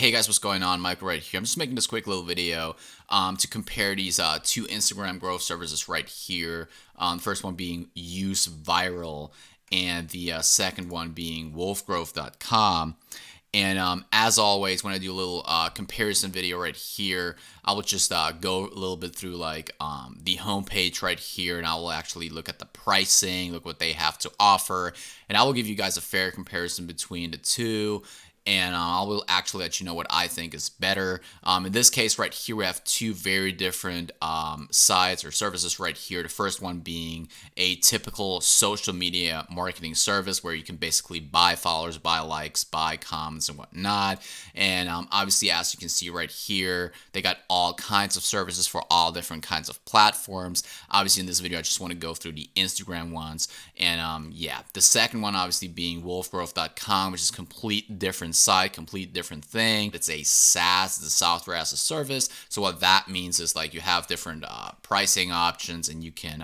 Hey guys, what's going on? Michael right here. I'm just making this quick little video to compare these two Instagram growth services right here. First one being UseViral and the second one being Wolfgrowth.com. And as always, when I do a little comparison video right here, I will just go a little bit through like the homepage right here, and I will actually look at the pricing, look what they have to offer, and I will give you guys a fair comparison between the two. And I will actually let you know what I think is better. In this case right here, we have two very different sites or services right here. The first one being a typical social media marketing service where you can basically buy followers, buy likes, buy comments and whatnot. And obviously, as you can see right here, they got all kinds of services for all different kinds of platforms. Obviously, in this video, I just want to go through the Instagram ones. And yeah, the second one obviously being wolfgrowth.com, which is complete different site, complete different thing. It's a SaaS, it's a software as a service. So what that means is like you have different pricing options, and you can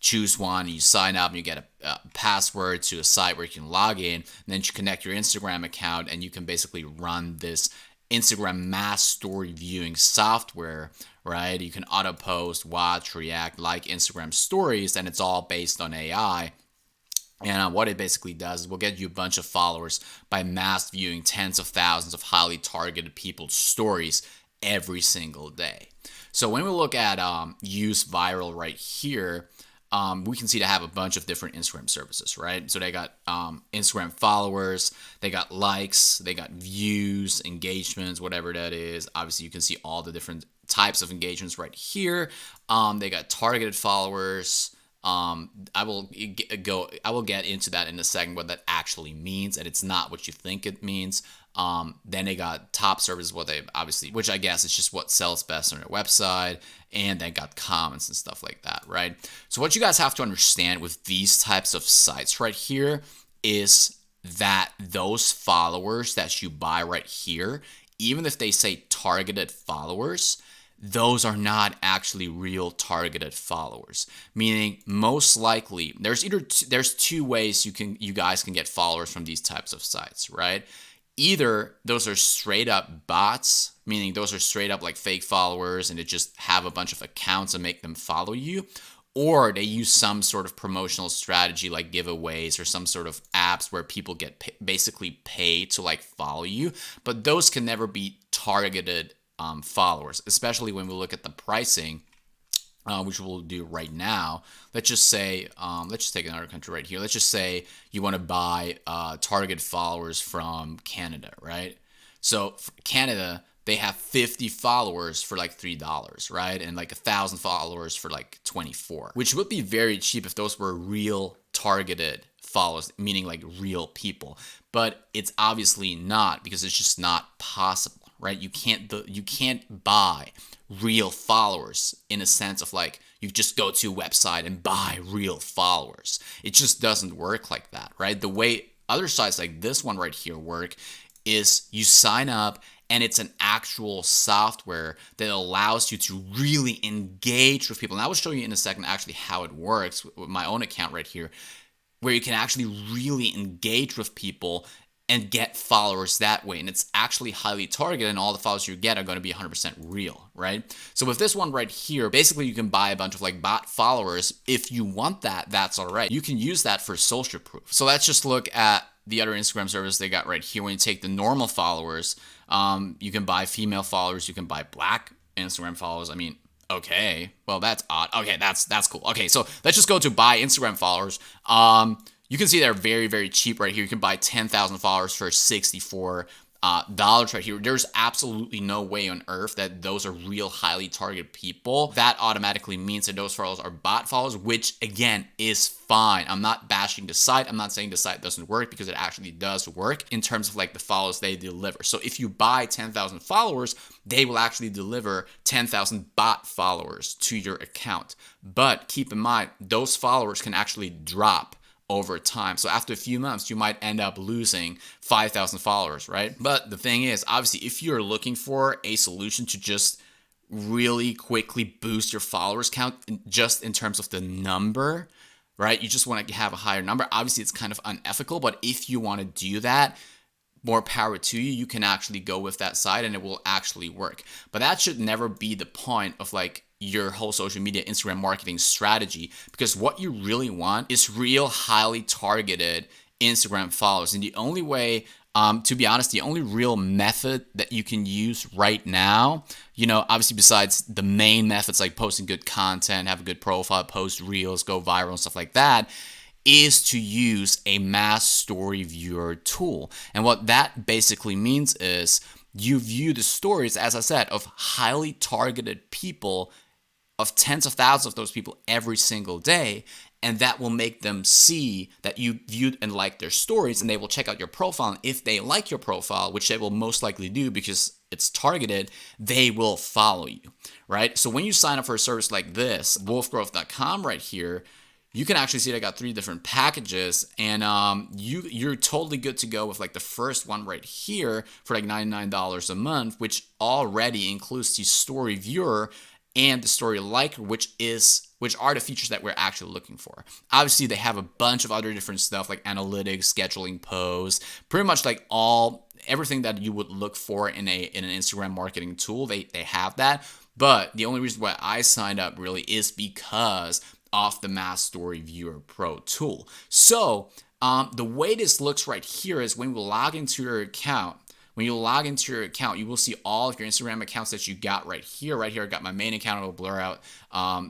choose one. You sign up and you get a password to a site where you can log in, and then you connect your Instagram account, and you can basically run this Instagram mass story viewing software, right? You can auto post, watch, react, like Instagram stories, and it's all based on AI. And what it basically does is we'll get you a bunch of followers by mass viewing tens of thousands of highly targeted people's stories every single day. So when we look at UseViral right here, we can see they have a bunch of different Instagram services, right? So they got Instagram followers, they got likes, they got views, engagements, whatever that is. Obviously, you can see all the different types of engagements right here. They got targeted followers. I will get into that in a second, what that actually means, and it's not what you think it means. Then they got top service, what they obviously, which I guess is just what sells best on their website, and they got comments and stuff like that, right? So what you guys have to understand with these types of sites right here is that those followers that you buy right here, even if they say targeted followers, those are not actually real targeted followers. Meaning, most likely, there's two ways you guys can get followers from these types of sites, right? Either those are straight up bots, meaning those are straight up like fake followers, and they just have a bunch of accounts and make them follow you, or they use some sort of promotional strategy like giveaways or some sort of apps where people get basically paid to like follow you. But those can never be targeted followers, especially when we look at the pricing, which we'll do right now. Let's just say, let's just take another country right here. Let's just say you want to buy target followers from Canada, right? So for Canada, they have 50 followers for like $3, right? And like 1,000 followers for like 24, which would be very cheap if those were real targeted followers, meaning like real people. But it's obviously not, because it's just not possible. Right? You can't buy real followers in a sense of like you just go to a website and buy real followers. It just doesn't work like that, right? The way other sites like this one right here work is you sign up, and it's an actual software that allows you to really engage with people. And I will show you in a second actually how it works with my own account right here, where you can actually really engage with people and get followers that way. And it's actually highly targeted, and all the followers you get are going to be 100% real, right? So with this one right here, basically you can buy a bunch of like bot followers. If you want that, that's all right. You can use that for social proof. So let's just look at the other Instagram service they got right here. When you take the normal followers, you can buy female followers, you can buy black Instagram followers. I mean, okay, well, that's odd. Okay, that's cool. Okay, so let's just go to buy Instagram followers. You can see they're very, very cheap right here. You can buy 10,000 followers for $64 right here. There's absolutely no way on earth that those are real highly targeted people. That automatically means that those followers are bot followers, which again is fine. I'm not bashing the site. I'm not saying the site doesn't work, because it actually does work in terms of like the followers they deliver. So if you buy 10,000 followers, they will actually deliver 10,000 bot followers to your account. But keep in mind, those followers can actually drop over time. So after a few months, you might end up losing 5,000 followers, right? But the thing is, obviously, if you're looking for a solution to just really quickly boost your followers count, just in terms of the number, right? You just want to have a higher number. Obviously, it's kind of unethical, but if you want to do that, more power to you. You can actually go with that side and it will actually work. But that should never be the point of like your whole social media Instagram marketing strategy, because what you really want is real highly targeted Instagram followers. And the only way, to be honest, the only real method that you can use right now, obviously besides the main methods like posting good content, have a good profile, post reels, go viral and stuff like that, is to use a mass story viewer tool. And what that basically means is you view the stories, as I said, of highly targeted people, of tens of thousands of those people every single day, and that will make them see that you viewed and liked their stories, and they will check out your profile. And if they like your profile, which they will most likely do because it's targeted, they will follow you, right? So when you sign up for a service like this, wolfgrowth.com right here, you can actually see that I got 3 different packages, and you're totally good to go with like the first one right here for like $99 a month, which already includes the story viewer and the story liker, which are the features that we're actually looking for. Obviously, they have a bunch of other different stuff like analytics, scheduling posts, pretty much like everything that you would look for in an Instagram marketing tool. They have that. But the only reason why I signed up really is because of the Mass Story Viewer Pro tool. So the way this looks right here is when we log into your account. When you log into your account, you will see all of your Instagram accounts that you got right here. Right here, I got my main account. It will blur out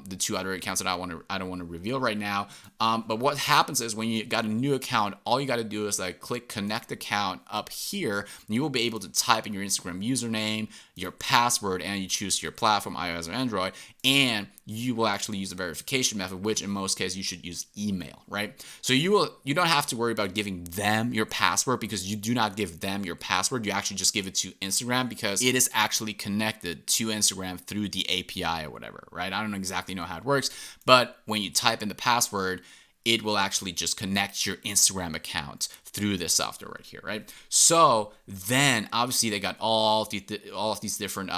the 2 other accounts that I don't want to reveal right now. But what happens is when you got a new account, all you got to do is like click connect account up here. And you will be able to type in your Instagram username, your password, and you choose your platform, iOS or Android. And you will actually use the verification method, which in most cases you should use email, right? So you don't have to worry about giving them your password, because you do not give them your password. You actually just give it to Instagram because it is actually connected to Instagram through the API or whatever, right? I don't exactly know how it works, but when you type in the password, it will actually just connect your Instagram account through this software right here, right? So then obviously they got all of these different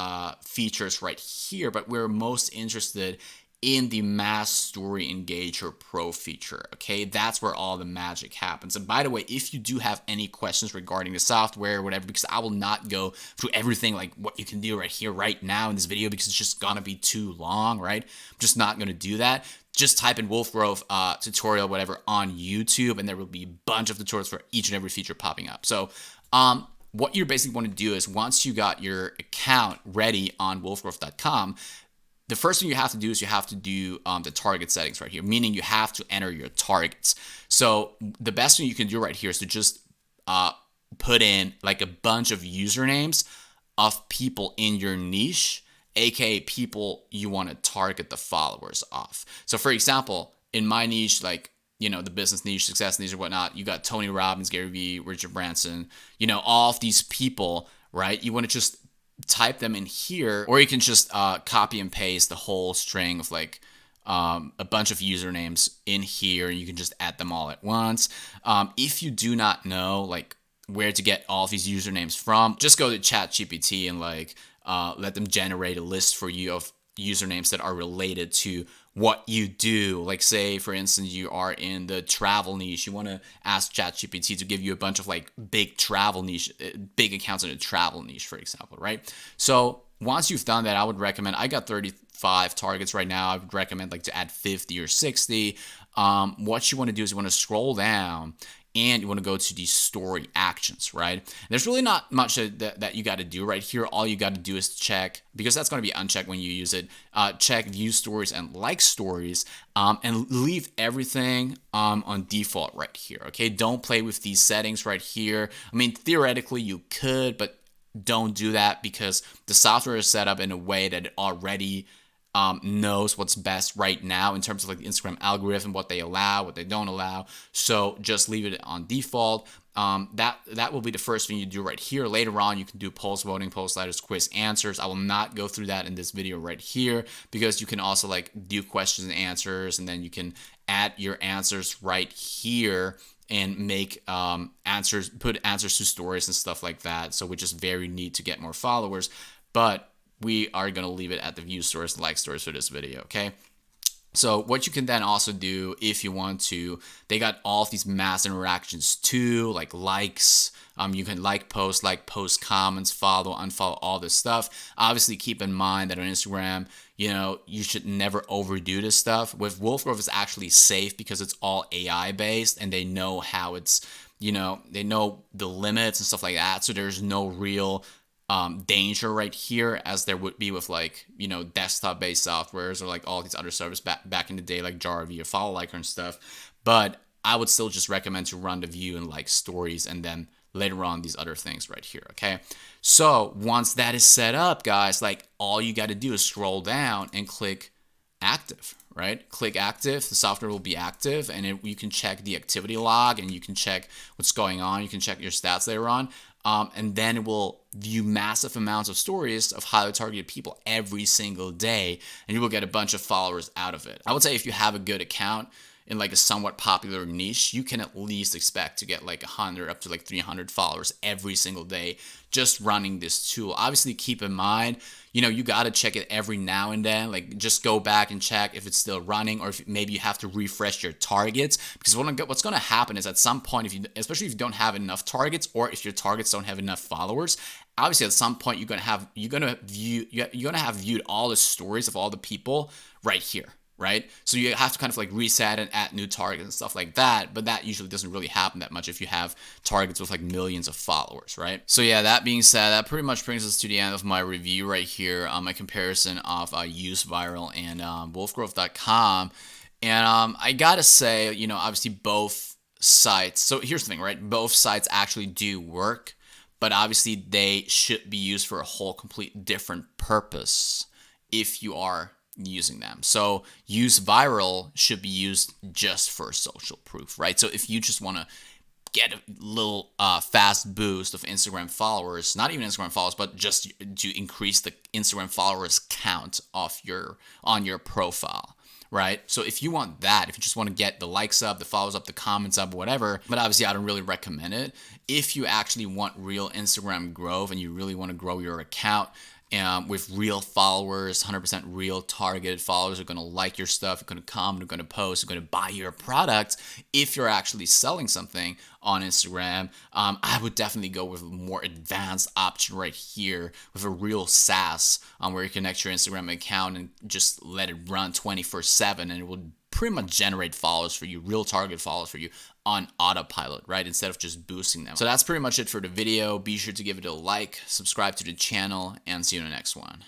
features right here, but we're most interested in the Mass Story Engager Pro feature, okay? That's where all the magic happens. And by the way, if you do have any questions regarding the software or whatever, because I will not go through everything like what you can do right here, right now in this video, because it's just gonna be too long, right? I'm just not gonna do that. Just type in Wolfgrowth tutorial, whatever, on YouTube, and there will be a bunch of tutorials for each and every feature popping up. So what you basically want to do is once you got your account ready on wolfgrowth.com, the first thing you have to do is you have to do the target settings right here, meaning you have to enter your targets. So the best thing you can do right here is to just put in like a bunch of usernames of people in your niche, aka people you want to target the followers of. So for example, in my niche, like, the business niche, success niche or whatnot, you got Tony Robbins, Gary Vee, Richard Branson, all of these people, right? You want to just type them in here, or you can just copy and paste the whole string of like a bunch of usernames in here. You can just add them all at once. If you do not know like where to get all of these usernames from, just go to ChatGPT and like let them generate a list for you of usernames that are related to what you do. Like say, for instance, you are in the travel niche. You want to ask ChatGPT to give you a bunch of like big travel niche, big accounts in a travel niche, for example, right? So once you've done that, I would recommend, I got 35 targets right now. I would recommend like to add 50 or 60. What you want to do is you want to scroll down and you want to go to these story actions, right? There's really not much that you got to do right here. All you got to do is check, because that's going to be unchecked when you use it, check view stories and like stories, and leave everything on default right here, okay? Don't play with these settings right here. I mean, theoretically you could, but don't do that, because the software is set up in a way that it already knows what's best right now in terms of like the Instagram algorithm, what they allow, what they don't allow. So just leave it on default. That will be the first thing you do right here. Later on, you can do polls, voting, poll sliders, quiz answers. I will not go through that in this video right here, because you can also like do questions and answers, and then you can add your answers right here and make answers, put answers to stories and stuff like that. So which is very neat to get more followers. But we are going to leave it at the view stories and like stories for this video, okay? So what you can then also do if you want to, they got all of these mass interactions too, like likes. You can like post, comments, follow, unfollow, all this stuff. Obviously, keep in mind that on Instagram, you should never overdo this stuff. With Wolfgrowth, it's actually safe because it's all AI based, and they know how it's, they know the limits and stuff like that. So there's no real danger right here as there would be with like desktop based softwares or like all these other services back in the day like Jarvie or Follow Liker and stuff. But I would still just recommend to run the view and like stories and then later on these other things right here. Okay, so once that is set up, guys, like all you got to do is scroll down and click active. Right, click active, the software will be active, and you can check the activity log and you can check what's going on. You can check your stats later on. And then it will view massive amounts of stories of highly targeted people every single day, and you will get a bunch of followers out of it. I would say if you have a good account in like a somewhat popular niche, you can at least expect to get like 100 up to like 300 followers every single day just running this tool. Obviously, keep in mind, you got to check it every now and then. Like just go back and check if it's still running, or if maybe you have to refresh your targets, because what's going to happen is at some point, especially if you don't have enough targets, or if your targets don't have enough followers, obviously at some point you're going to have viewed all the stories of all the people right here. Right? So you have to kind of like reset and add new targets and stuff like that. But that usually doesn't really happen that much if you have targets with like millions of followers, right? So yeah, that being said, that pretty much brings us to the end of my review right here on my comparison of UseViral and Wolfgrowth.com. And I gotta say, obviously both sites. So here's the thing, right? Both sites actually do work, but obviously they should be used for a whole complete different purpose if you are using them. So UseViral should be used just for social proof, right? So if you just want to get a little fast boost of Instagram followers, not even Instagram followers, but just to increase the Instagram followers count on your profile, right? So if you want that, if you just want to get the likes up, the follows up, the comments up, whatever, but obviously I don't really recommend it. If you actually want real Instagram growth and you really want to grow your account, with real followers, 100% real targeted followers are going to like your stuff, are going to comment, are going to post, are going to buy your product. If you're actually selling something on Instagram, I would definitely go with a more advanced option right here with a real SaaS where you connect your Instagram account and just let it run 24/7, and it will pretty much generate followers for you, real target followers for you on autopilot, right? Instead of just boosting them. So that's pretty much it for the video. Be sure to give it a like, subscribe to the channel, and see you in the next one.